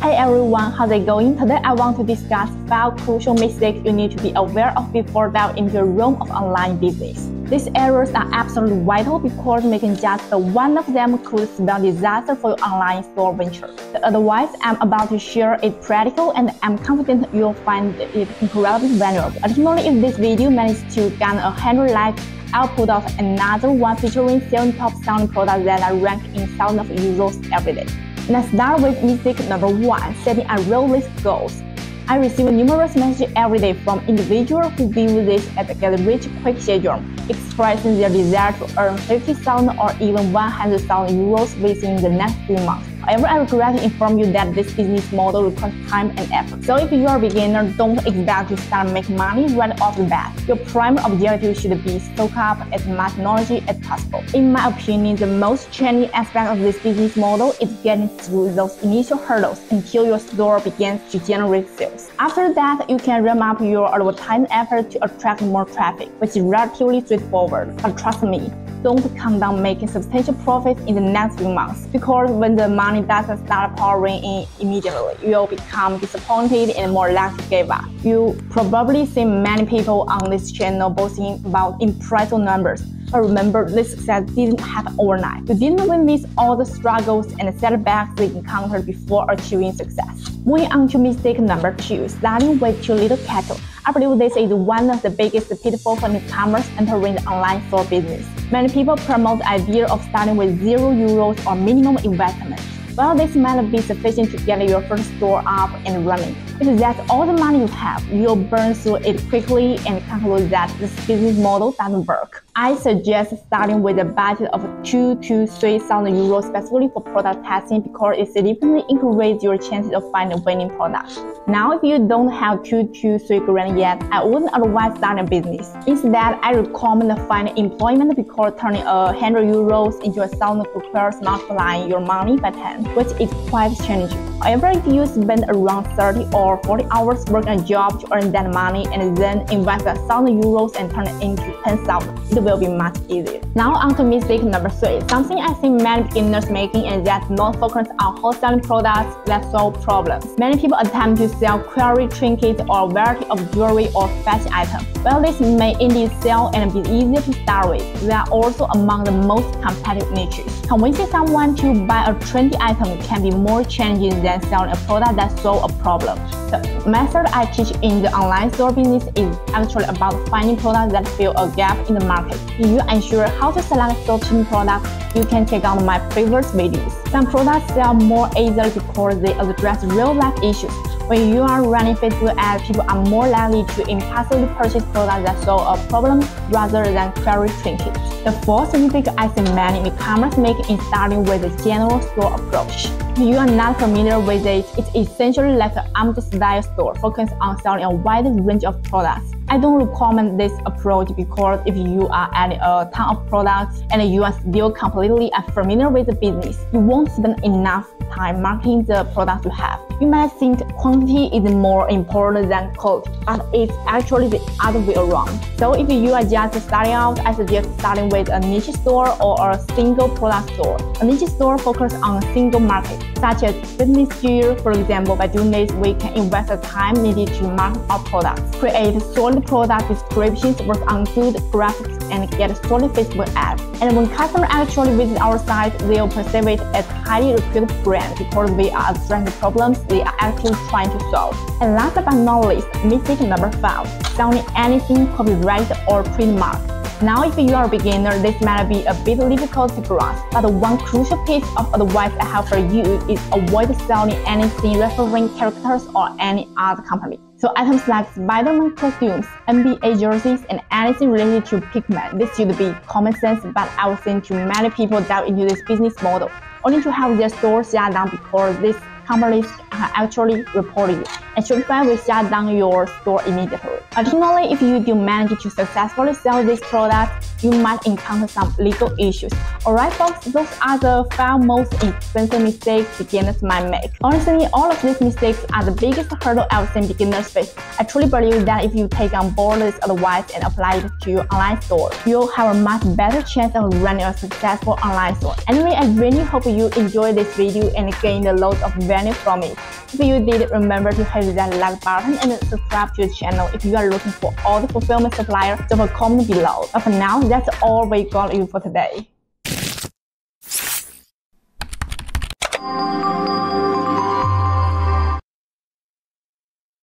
Hey everyone, how's it going? Today I want to discuss 5 crucial mistakes you need to be aware of before diving into the realm of online business. These errors are absolutely vital because making just one of them could spell disaster for your online store venture. The advice I'm about to share is practical and I'm confident you'll find it incredibly valuable. Additionally, if this video manages to gain 100 likes, I'll put out another one featuring 7 top selling products that are ranked in thousands of euros every day. Let's start with mistake number 1, setting unrealistic goals. I receive numerous messages every day from individuals who view this as a get-rich-quick schedule, expressing their desire to earn 50,000 or even 100,000 euros within the next few months. However, I regret to inform you that this business model requires time and effort. So if you are a beginner, don't expect to start making money right off the bat. Your primary objective should be soak up as much knowledge as possible. In my opinion, the most challenging aspect of this business model is getting through those initial hurdles until your store begins to generate sales. After that, you can ramp up your advertising effort to attract more traffic, which is relatively straightforward. But trust me, don't count down making substantial profits in the next few months, because when the money doesn't start pouring in immediately, you'll become disappointed and more likely to give up. You probably see many people on this channel boasting about impressive numbers, but remember, this success didn't happen overnight. You didn't witness all the struggles and setbacks they encountered before achieving success. Moving on to mistake number 2, starting with too little capital. I believe this is one of the biggest pitfalls for newcomers entering the online store business. Many people promote the idea of starting with €0 or minimum investment. Well, this might be sufficient to get your first store up and running. If that's all the money you have, you'll burn through it quickly and conclude that this business model doesn't work. I suggest starting with a budget of 2,000 to 3,000 euros specifically for product testing, because it significantly increases your chances of finding winning products. Now, if you don't have 2 to 3 grand yet, I wouldn't advise starting a business. Instead, I recommend finding employment, because turning 100 euros into 1,000 requires multiplying your money by 10, which is quite challenging. However, if you spend around 30 or 40 hours working a job to earn that money and then invest 1,000 euros and turn it into 10,000, it will be much easier. Now on to mistake number 3, something I see many beginners making, and that's not focus on wholesaling products that solve problems. Many people attempt to sell query trinkets or a variety of jewelry or fashion items. While this may indeed sell and be easier to start with, they are also among the most competitive niches. Convincing someone to buy a trendy item can be more challenging than selling a product that solves a problem. The method I teach in the online store business is actually about finding products that fill a gap in the market. If you're unsure how to select dropshipping products, you can check out my previous videos. Some products sell more easily because they address real-life issues. When you are running Facebook ads, people are more likely to impulsively purchase products that solve a problem rather than query trinkets. The fourth mistake I see many newcomers make is starting with a general store approach. If you are not familiar with it, it's essentially like an Amazon-style store focused on selling a wide range of products. I don't recommend this approach, because if you are adding a ton of products and you are still completely unfamiliar with the business, you won't spend enough time marketing the products you have. You might think quantity is more important than quality, but it's actually the other way around. So if you are just starting out, I suggest starting with a niche store or a single product store. A niche store focuses on a single market, such as fitness gear. For example, by doing this, we can invest the time needed to market our products, create solid product descriptions, work on good graphics, and get solid Facebook ads. And when customers actually visit our site, they'll perceive it as highly reputable brand, because we are addressing the problems they are actually trying to solve. And last but not least, mistake number 5, selling anything copyrighted or trademarked. Now, if you are a beginner, this might be a bit difficult to grasp, but one crucial piece of advice I have for you is avoid selling anything referring characters or any other company. So items like Spider-Man costumes, NBA jerseys, and anything related to Pikmin. This should be common sense, but I would think too many people dive into this business model only to have their store shut down because these companies are actually reporting you, and Shopify will shut down your store immediately. Additionally, if you do manage to successfully sell this product, you might encounter some legal issues. Alright folks, those are the 5 most expensive mistakes beginners might make. Honestly, all of these mistakes are the biggest hurdle I would say beginners face. I truly believe that if you take on board this advice and apply it to your online store, you'll have a much better chance of running a successful online store. Anyway, I really hope you enjoyed this video and gained a lot of value from it. If you did, remember to hit that like button and subscribe to the channel. If you are looking for all the fulfillment suppliers, drop a comment below. But for now, that's all we got you for today.